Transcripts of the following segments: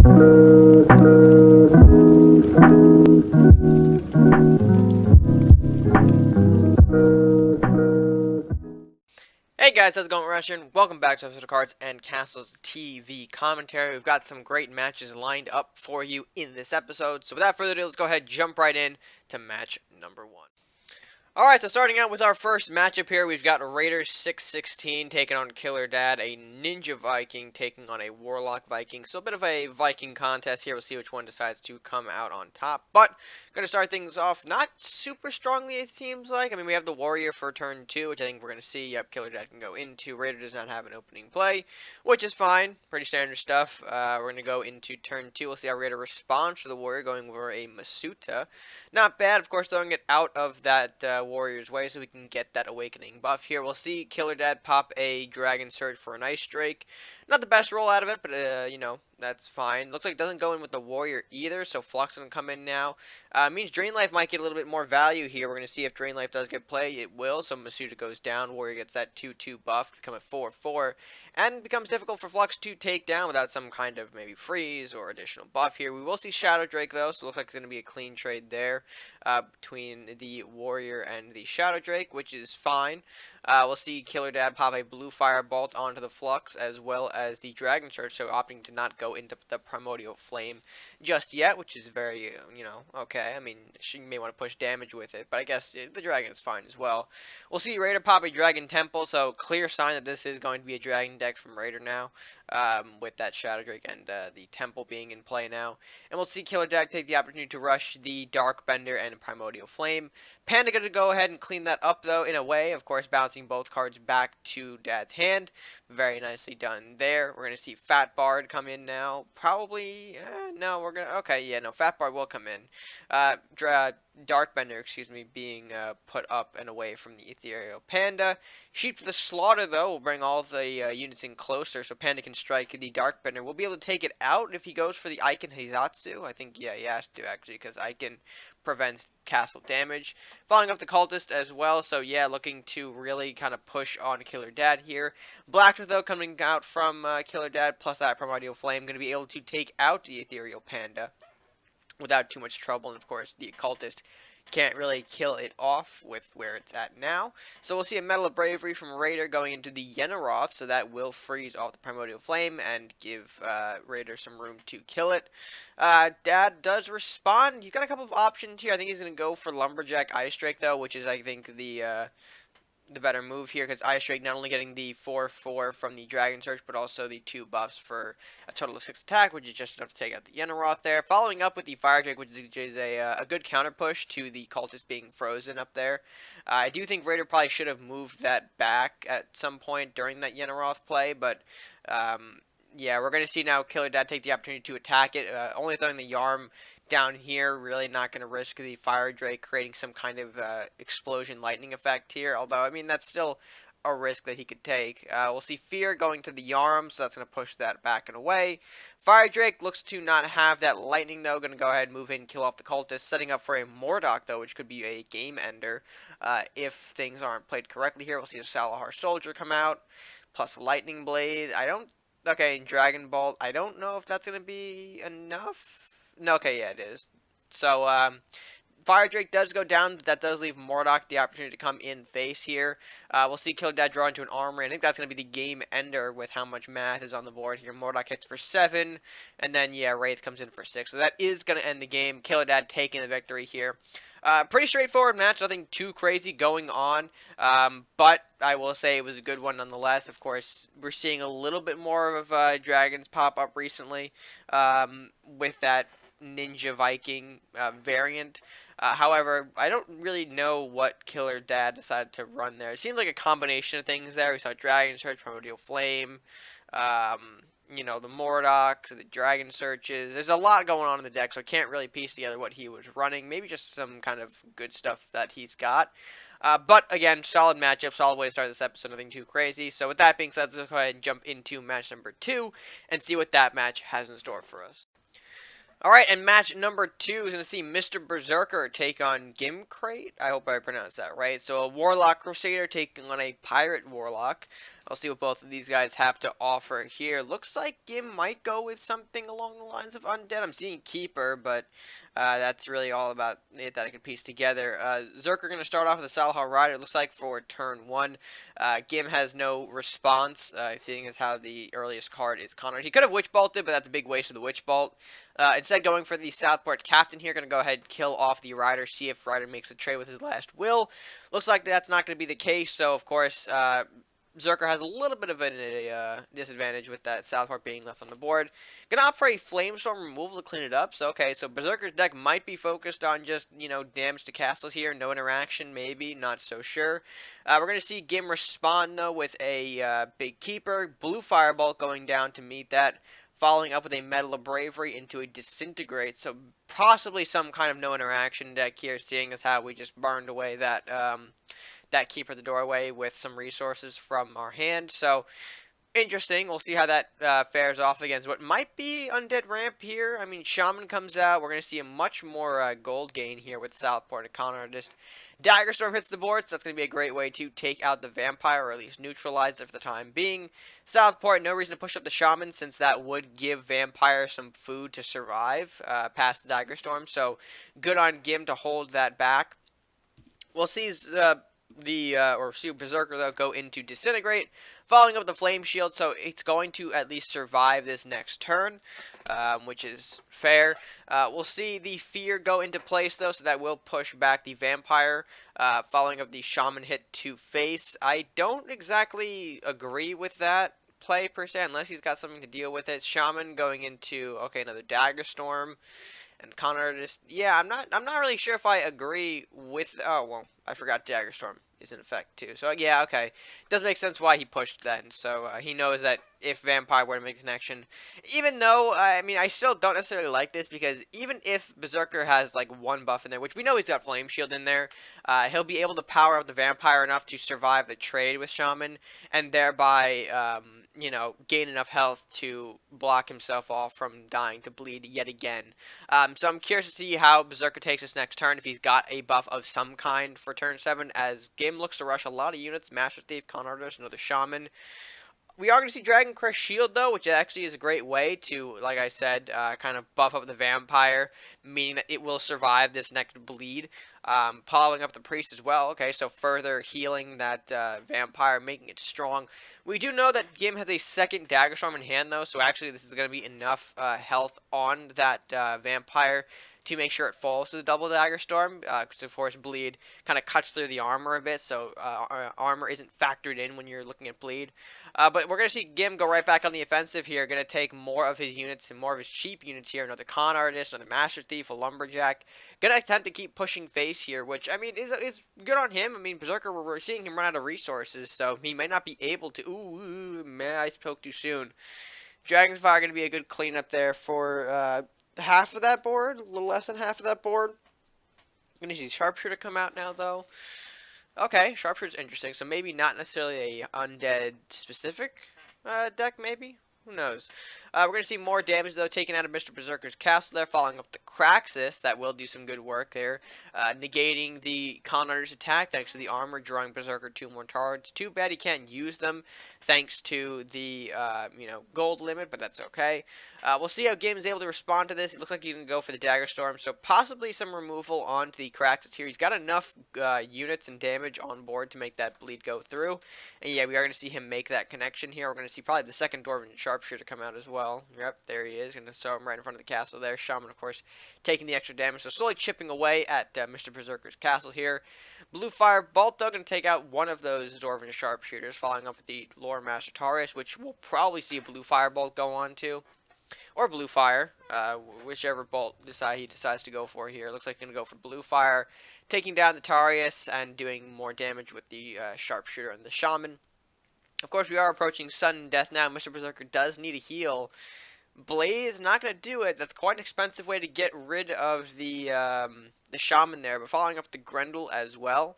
Hey guys, how's it going, Russian? Welcome back to episode of Cards and Castles TV commentary. We've got some great matches lined up for you in this episode. So without further ado, let's go ahead and jump right in to match number 1. Alright, so starting out with our first matchup here, we've got Raider 616 taking on killerdad, a Ninja Viking taking on a Warlock Viking. So a bit of a Viking contest here. We'll see which one decides to come out on top. But, going to start things off not super strongly, it seems like. I mean, we have the Warrior for turn 2, which I think we're going to see. Yep, killerdad can go into. Raider does not have an opening play, which is fine. Pretty standard stuff. We're going to go into turn 2. We'll see how Raider responds to the Warrior, going over a Masuta. Not bad, of course, throwing it out of that Warrior's way so we can get that awakening buff here. We'll see killerdad pop a Dragon Surge for an Ice Drake. Not the best roll out of it, but, you know, that's fine. Looks like it doesn't go in with the Warrior either, so Flux doesn't come in now. Means Drain Life might get a little bit more value here. We're going to see if Drain Life does get play. It will, so Masuta goes down. Warrior gets that 2-2 buff to become a 4-4. And it becomes difficult for Flux to take down without some kind of maybe freeze or additional buff here. We will see Shadow Drake, though, so it looks like it's going to be a clean trade there between the Warrior and the Shadow Drake, which is fine. We'll see killerdad pop a blue Firebolt onto the Flux as well as the Dragon Surge, so opting to not go into the Primordial Flame just yet, which is very, you know, okay. I mean, she may want to push damage with it, but I guess the Dragon is fine as well. We'll see Raider pop a Dragon Temple, so clear sign that this is going to be a Dragon deck from Raider now, with that Shadow Drake and the Temple being in play now. And we'll see killerdad take the opportunity to rush the Dark Bender and Primordial Flame. Panda going to go ahead and clean that up, though, in a way. Of course, bouncing both cards back to Dad's hand. Very nicely done there. We're going to see Fat Bard come in now. Probably, no, we're going to, okay, yeah, no, Fat Bard will come in. Dark Bender, excuse me, being put up and away from the Ethereal Panda. Sheep to the Slaughter, though, will bring all the units in closer, so Panda can strike the Dark Bender. We'll be able to take it out if he goes for the Icon Heizatsu. I think, yeah, he has to, actually, because Icon prevents castle damage. Following up the Cultist as well, so yeah, looking to really kind of push on killerdad here. Blacksmith, though, coming out from killerdad, plus that Primordial Flame, going to be able to take out the Ethereal Panda without too much trouble, and of course, the Occultist can't really kill it off with where it's at now. So we'll see a Medal of Bravery from Raider going into the Yenaroth, so that will freeze off the Primordial Flame and give Raider some room to kill it. Dad does respond. He's got a couple of options here. I think he's going to go for Lumberjack Ice Drake, though, which is, I think, the better move here, because Ice Drake not only getting the 4-4 from the Dragon Surge, but also the 2 buffs for a total of 6 attack, which is just enough to take out the Yenaroth there. Following up with the Fire Drake, which is a good counter push to the Cultist being frozen up there. I do think Raider probably should have moved that back at some point during that Yenaroth play, but yeah, we're going to see now killerdad take the opportunity to attack it, only throwing the Yarm down here, really not going to risk the Fire Drake creating some kind of explosion lightning effect here, although, I mean, that's still a risk that he could take. We'll see Fear going to the Yarm, so that's going to push that back and away. Fire Drake looks to not have that lightning, though, going to go ahead and move in, kill off the Cultist, setting up for a Mordok, though, which could be a game ender if things aren't played correctly here. We'll see a Salahar Soldier come out, plus Lightning Blade. Okay, Dragon Bolt, I don't know if that's going to be enough. No, okay, yeah, it is. So, Fire Drake does go down, but that does leave Mordok the opportunity to come in face here. We'll see killerdad draw into an Armory. I think that's going to be the game ender with how much math is on the board here. Mordok hits for 7, and then, yeah, Wraith comes in for 6. So that is going to end the game. Killerdad taking the victory here. Pretty straightforward match, nothing too crazy going on, but I will say it was a good one nonetheless. Of course, we're seeing a little bit more of dragons pop up recently with that Ninja Viking variant. However, I don't really know what killerdad decided to run there. It seems like a combination of things there. We saw Dragon Surge, Primordial Flame, you know, the Mordocs, the Dragon Searches. There's a lot going on in the deck, so I can't really piece together what he was running. Maybe just some kind of good stuff that he's got. But, again, solid matchup, solid way to start this episode, nothing too crazy. So, with that being said, let's go ahead and jump into match number 2 and see what that match has in store for us. Alright, and match number 2 is going to see mrberserker take on Gimcraic. I hope I pronounced that right. So, a Warlock Crusader taking on a Pirate Warlock. I'll see what both of these guys have to offer here. Looks like Gim might go with something along the lines of Undead. I'm seeing Keeper, but that's really all about it that I can piece together. Zerker going to start off with a Salahar Rider, it looks like, for turn 1. Gim has no response, seeing as how the earliest card is Connor. He could have Witch Bolted, but that's a big waste of the Witch Bolt. Instead, going for the Southport Captain here, going to go ahead and kill off the Rider, see if Rider makes a trade with his last will. Looks like that's not going to be the case, so of course, Zerker has a little bit of a disadvantage with that Southport being left on the board. Gonna opt for a Flamestorm removal to clean it up. So, okay, so Berserker's deck might be focused on just, damage to castles here. No interaction, maybe. Not so sure. We're gonna see Gim respond, though, with a Big Keeper. Blue Firebolt going down to meet that. Following up with a Medal of Bravery into a Disintegrate. So, possibly some kind of no interaction deck here, seeing as how we just burned away that Keeper the Doorway with some resources from our hand. So, interesting. We'll see how that fares off against what might be Undead Ramp here. I mean, Shaman comes out. We're going to see a much more gold gain here with Southport and Con Artist. Daggerstorm hits the board, so that's going to be a great way to take out the Vampire, or at least neutralize it for the time being. Southport, no reason to push up the Shaman, since that would give Vampire some food to survive past the Daggerstorm. So, good on Gim to hold that back. We'll see Berserker, though, go into Disintegrate, following up with the Flame Shield, so it's going to at least survive this next turn, which is fair. We'll see the Fear go into place, though, so that will push back the Vampire, following up the Shaman hit to face. I don't exactly agree with that play, per se, unless he's got something to deal with it. Shaman going into, okay, another Daggerstorm. And Con Artist, yeah, I'm not really sure if I agree with. Oh well, I forgot Daggerstorm is in effect too. So yeah, okay, it does make sense why he pushed then. So he knows that if Vampire were to make a connection, even though I mean I still don't necessarily like this, because even if Berserker has like one buff in there, which we know he's got Flame Shield in there, he'll be able to power up the Vampire enough to survive the trade with Shaman, and thereby gain enough health to block himself off from dying to bleed yet again. So I'm curious to see how Berserker takes this next turn, if he's got a buff of some kind for turn 7, as Gim looks to rush a lot of units. Master Thief, Con Artist, another Shaman. We are going to see Dragon Crest Shield, though, which actually is a great way to, like I said, kind of buff up the Vampire, meaning that it will survive this next bleed. Following up the Priest as well. Okay, so further healing that Vampire, making it strong. We do know that Gim has a second Daggerstorm in hand, though, so actually this is going to be enough health on that Vampire to make sure it falls to the double Daggerstorm, because of course bleed kind of cuts through the armor a bit, so armor isn't factored in when you're looking at bleed. But we're going to see Gim go right back on the offensive here, going to take more of his units and more of his cheap units here, another Con Artist, another Master Thief, a Lumberjack. Going to attempt to keep pushing face here, which, I mean, is good on him. I mean, Berserker, we're seeing him run out of resources, so he might not be able to. Ooh, man, I spoke too soon. Dragon's Fire going to be a good cleanup there for half of that board, a little less than half of that board. Going to see Sharpshooter come out now, though. Okay, Sharpshooter's interesting, so maybe not necessarily a undead specific deck, maybe? Who knows? We're going to see more damage, though, taken out of Mr. Berserker's castle there, following up the Craxus. That will do some good work there. Negating the Con Artist attack, thanks to the armor, drawing Berserker 2 more targets. Too bad he can't use them, thanks to the, gold limit, but that's okay. We'll see how Gim is able to respond to this. It looks like he can go for the Daggerstorm, so possibly some removal onto the Craxus here. He's got enough units and damage on board to make that bleed go through. And yeah, we are going to see him make that connection here. We're going to see probably the second Dwarven Sharpshooter come out as well. Yep, there he is. Going to throw him right in front of the castle there. Shaman, of course, taking the extra damage. So slowly chipping away at Mr. Berserker's castle here. Blue Fire Bolt, though, going to take out one of those Dwarven Sharpshooters, following up with the Lore Master Tarius, which we'll probably see a Blue Fire Bolt go on to. Or Blue Fire, whichever bolt he decides to go for here. Looks like he's going to go for Blue Fire, taking down the Tarius and doing more damage with the Sharpshooter and the Shaman. Of course, we are approaching sudden death now. Mr. Berserker does need a heal. Blaze, not going to do it. That's quite an expensive way to get rid of the Shaman there. But following up the Grendel as well.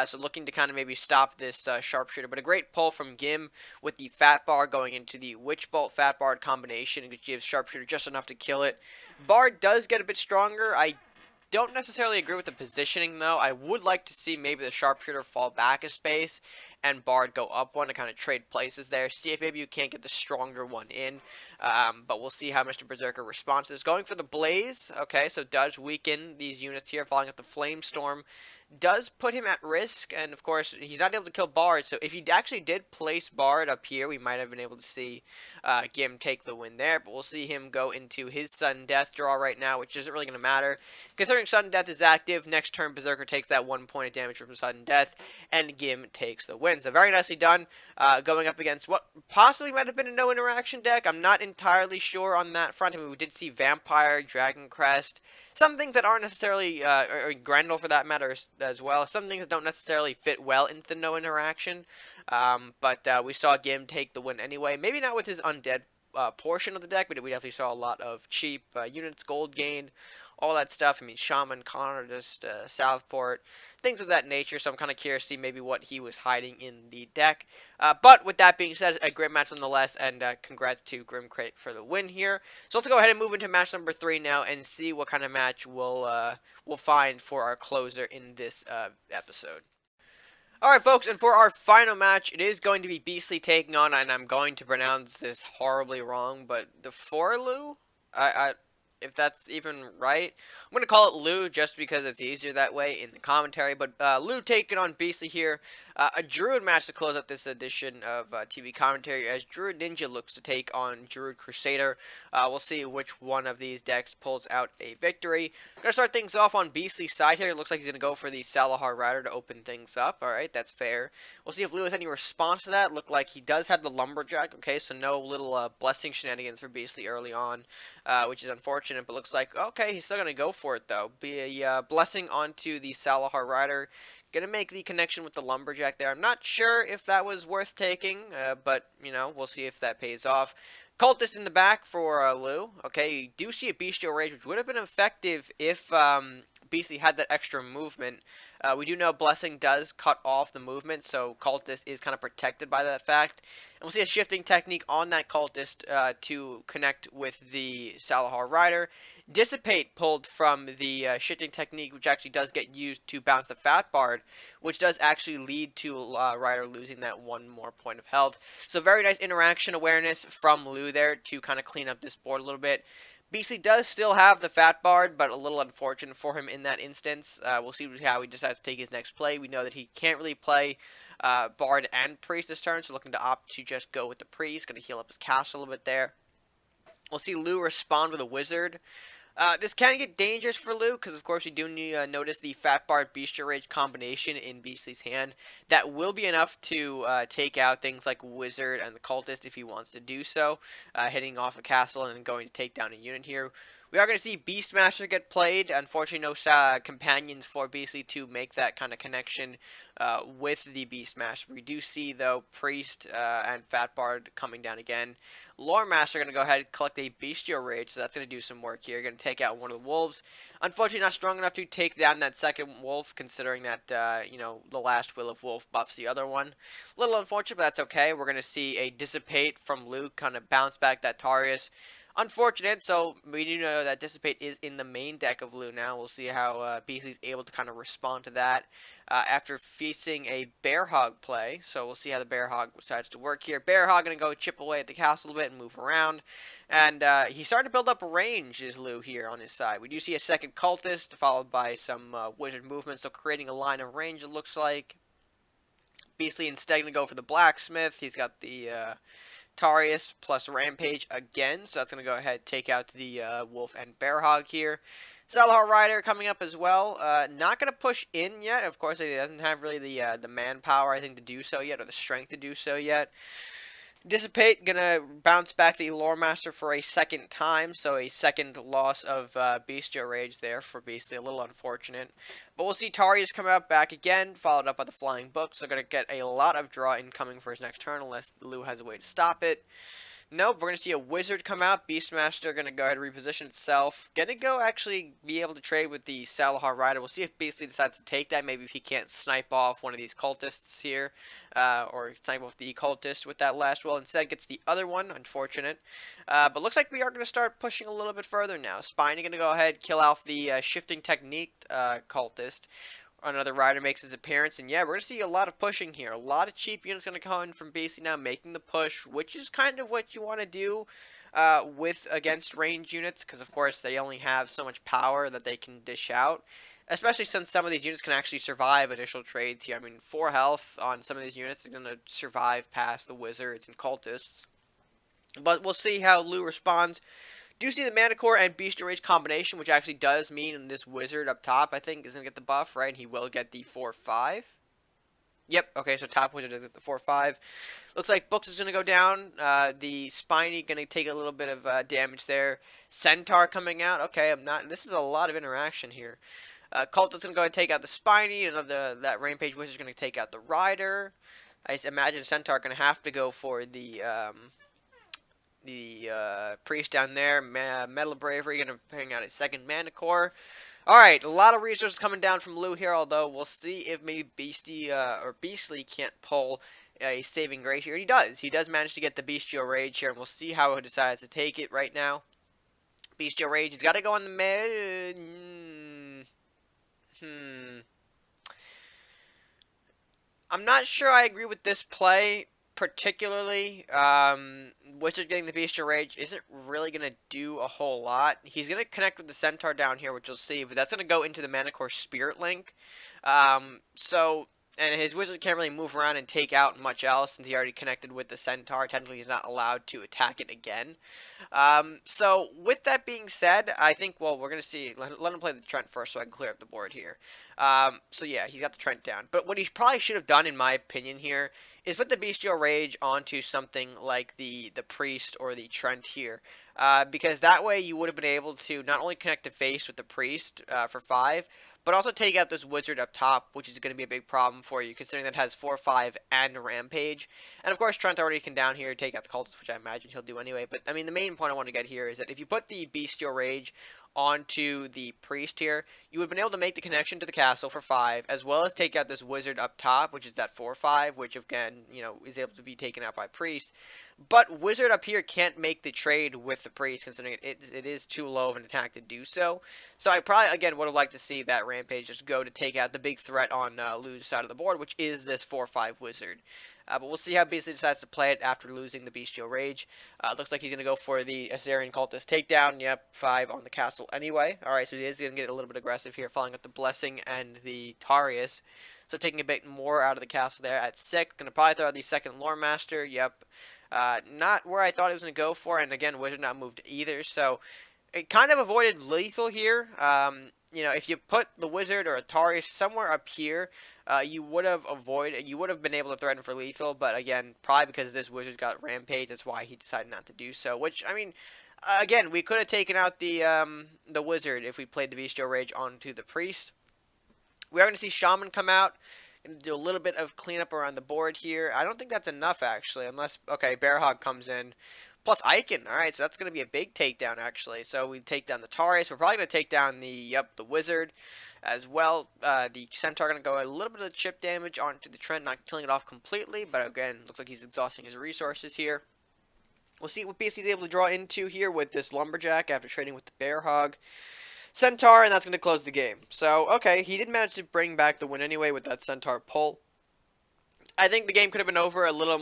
So looking to kind of maybe stop this Sharpshooter. But a great pull from Gim with the Fat Bar going into the Witch Bolt Fat Bard combination, which gives Sharpshooter just enough to kill it. Bard does get a bit stronger. I don't necessarily agree with the positioning, though. I would like to see maybe the sharpshooter fall back a space and Bard go up one to kind of trade places there. See if maybe you can't get the stronger one in. But we'll see how Mr. Berserker responds to this. Going for the Blaze. Okay, so does weaken these units here, following up the Flame Storm. Does put him at risk, and of course, he's not able to kill Bard, so if he actually did place Bard up here, we might have been able to see Gim take the win there, but we'll see him go into his sudden death draw right now, which isn't really going to matter. Considering sudden death is active, next turn Berserker takes that 1 point of damage from sudden death, and Gim takes the win. So very nicely done, going up against what possibly might have been a no interaction deck. I'm not entirely sure on that front. I mean, we did see Vampire, Dragon Crest, some things that aren't necessarily, or Grendel for that matter as well, some things that don't necessarily fit well into the no interaction, but we saw Gim take the win anyway. Maybe not with his undead portion of the deck, but we definitely saw a lot of cheap units, gold gain, all that stuff. I mean, Shaman, Connor, just Southport, things of that nature, so I'm kind of curious to see maybe what he was hiding in the deck. But with that being said, a great match nonetheless, and congrats to Gimcraic for the win here. So let's go ahead and move into match number 3 now and see what kind of match we'll find for our closer in this episode. Alright folks, and for our final match, it is going to be Beastly taking on, and I'm going to pronounce this horribly wrong, but the Forlu? If that's even right. I'm going to call it Lou just because it's easier that way in the commentary. But Lou taking on Beastly here. A Druid match to close out this edition of TV commentary as Druid Ninja looks to take on Druid Crusader. We'll see which one of these decks pulls out a victory. I'm going to start things off on Beastly's side here. It looks like he's going to go for the Salahar Rider to open things up. Alright, that's fair. We'll see if Lou has any response to that. Look like he does have the Lumberjack. Okay, so no little blessing shenanigans for Beastly early on, which is unfortunate. But looks like, okay, he's still going to go for it, though. Be a blessing onto the Salahar Rider. Going to make the connection with the Lumberjack there. I'm not sure if that was worth taking, but, you know, we'll see if that pays off. Cultist in the back for Lou. Okay, you do see a Bestial Rage, which would have been effective if Beastly had that extra movement. We do know Blessing does cut off the movement, so Cultist is kind of protected by that fact. And we'll see a shifting technique on that Cultist to connect with the Salahar Rider. Dissipate pulled from the shifting technique, which actually does get used to bounce the Fat Bard, which does actually lead to Rider losing that 1 more point of health. So very nice interaction awareness from Lou there to kind of clean up this board a little bit. Beastly does still have the Fat Bard, but a little unfortunate for him in that instance. We'll see how he decides to take his next play. We know that he can't really play Bard and Priest this turn, so looking to opt to just go with the Priest. Going to heal up his castle a little bit there. We'll see Lou respond with a Wizard. This can get dangerous for Lou, because of course you do notice the Fat Bard Bestial Rage combination in Beastly's hand. That will be enough to take out things like Wizard and the Cultist if he wants to do so, hitting off a castle and going to take down a unit here. We are going to see Beastmaster get played. Unfortunately, no companions for Beastly to make that kind of connection with the Beastmaster. We do see, though, Priest and Fat Bard coming down again. Loremaster going to go ahead and collect a Bestial Rage, so that's going to do some work here. Going to take out one of the wolves. Unfortunately, not strong enough to take down that second wolf, considering that, you know, the last Will of Wolf buffs the other one. A little unfortunate, but that's okay. We're going to see a Dissipate from Luke, kind of bounce back that Tarius. Unfortunate, so we do know that Dissipate is in the main deck of Lou now. We'll see how Beastly's able to kind of respond to that after facing a Bear Hog play. So we'll see how the Bear Hog decides to work here. Bear Hog going to go chip away at the castle a bit and move around. And he's starting to build up a range, is Lou here on his side. We do see a second Cultist, followed by some Wizard movement, so creating a line of range, it looks like. Beastly instead going to go for the Blacksmith. He's got the Tarius plus Rampage again, so that's going to go ahead and take out the Wolf and Bear Hog here. Salahar Rider coming up as well. Not going to push in yet. Of course, he doesn't have really the manpower, I think, to do so yet, or the strength to do so yet. Dissipate, gonna bounce back the Loremaster for a second time, so a second loss of Bestial Rage there for Beastly, a little unfortunate. But we'll see Tarius come out back again, followed up by the Flying Book, so gonna get a lot of draw incoming for his next turn, unless Lou has a way to stop it. Nope, we're going to see a wizard come out. Beastmaster going to go ahead and reposition itself. Going to go actually be able to trade with the Salahar Rider. We'll see if Beastly decides to take that. Maybe if he can't snipe off one of these cultists here. Or snipe off the cultist with that last will. Instead gets the other one. Unfortunate. But looks like we are going to start pushing a little bit further now. Spiny going to go ahead, kill off the shifting technique cultist. Another rider makes his appearance, and yeah, we're going to see a lot of pushing here. A lot of cheap units going to come in from BC now, making the push, which is kind of what you want to do against range units, because of course they only have so much power that they can dish out, especially since some of these units can actually survive initial trades here. I mean, 4 health on some of these units is going to survive past the wizards and cultists, but we'll see how Lou responds. Do see the Mana Core and Bestial Rage combination, which actually does mean this wizard up top, I think, is going to get the buff, right? And he will get the 4/5. Yep, okay, so top wizard is at the 4/5. Looks like Books is going to go down. The Spiny going to take a little bit of damage there. Centaur coming out. Okay, this is a lot of interaction here. Cult is going to go ahead and take out the Spiny. That Rampage Wizard is going to take out the Rider. I imagine Centaur going to have to go for the priest down there. Metal Bravery going to bring out a second Mana Core. Alright, a lot of resources coming down from Lou here, although we'll see if maybe Beastly can't pull a saving grace here. He does. He does manage to get the Bestial Rage here, and we'll see how he decides to take it right now. Bestial Rage, he's got to go on the I'm not sure I agree with this play. Particularly, Wizard getting the Bestial Rage isn't really going to do a whole lot. He's going to connect with the Centaur down here, which you'll see, but that's going to go into the Mana Core Spirit Link. And his Wizard can't really move around and take out much else since he already connected with the Centaur. Technically, he's not allowed to attack it again. So, with that being said, I think, well, we're going to see. Let him play the Trent first so I can clear up the board here. So, yeah, he got the Trent down. But what he probably should have done, in my opinion here, is put the Bestial Rage onto something like the Priest or the Trent here. Because that way you would have been able to not only connect the face with the Priest for 5, but also take out this Wizard up top, which is going to be a big problem for you, considering that it has 4/5 and Rampage. And of course, Trent already can down here take out the Cultist, which I imagine he'll do anyway. But I mean, the main point I want to get here is that if you put the Bestial Rage onto the Priest here, you would have been able to make the connection to the castle for 5, as well as take out this Wizard up top, which is that 4/5, which again, you know, is able to be taken out by Priest. But Wizard up here can't make the trade with the Priest, considering it is too low of an attack to do so. So I probably, again, would have liked to see that Rampage just go to take out the big threat on Lou's side of the board, which is this 4/5 Wizard. But we'll see how Beastly decides to play it after losing the Bestial Rage. Looks like he's going to go for the Assyrian Cultist takedown. Yep, 5 on the castle anyway. Alright, so he is going to get a little bit aggressive here, following up the Blessing and the Tarius. So taking a bit more out of the castle there at 6. Going to probably throw out the second Lore Master. Yep. Not where I thought he was going to go for, and again, Wizard not moved either, so it kind of avoided lethal here. You know, if you put the Wizard or a Tarius somewhere up here, you would have been able to threaten for lethal, but again, probably because this Wizard got Rampage, that's why he decided not to do so, which, I mean, again, we could have taken out the Wizard if we played the Bestial Rage onto the Priest. We are going to see Shaman come out and do a little bit of cleanup around the board here. I don't think that's enough, actually, unless, okay, Bearhog comes in. Plus Icon, alright, so that's going to be a big takedown, actually. So we take down the Tarius. We're probably going to take down the Wizard as well. The Centaur going to go a little bit of chip damage onto the Trent, not killing it off completely, but again, looks like he's exhausting his resources here. We'll see what BC is able to draw into here with this Lumberjack after trading with the Bearhog. Centaur, and that's going to close the game. So, okay, he did manage to bring back the win anyway with that Centaur pull. I think the game could have been over a little,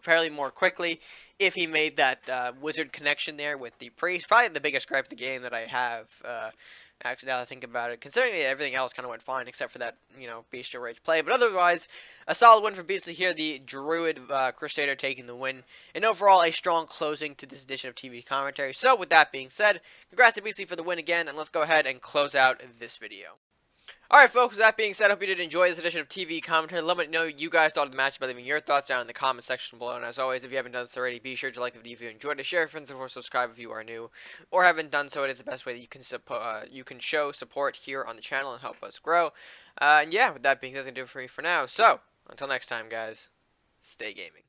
fairly more quickly if he made that Wizard connection there with the Priest. Probably the biggest gripe of the game that I have, actually, now that I think about it. Considering that everything else kind of went fine, except for that, Bestial Rage play. But otherwise, a solid win for Beastly here. The Druid Crusader taking the win. And overall, a strong closing to this edition of TV Commentary. So, with that being said, congrats to Beastly for the win again. And let's go ahead and close out this video. Alright folks, with that being said, I hope you did enjoy this edition of TV Commentary. Let me know what you guys thought of the match by leaving your thoughts down in the comment section below. And as always, if you haven't done so already, be sure to like the video if you enjoyed it, share with friends, and of course subscribe if you are new. Or haven't done so, it is the best way that you can show support here on the channel and help us grow. And yeah, with that being said, that's going to do it for me for now. So, until next time guys, stay gaming.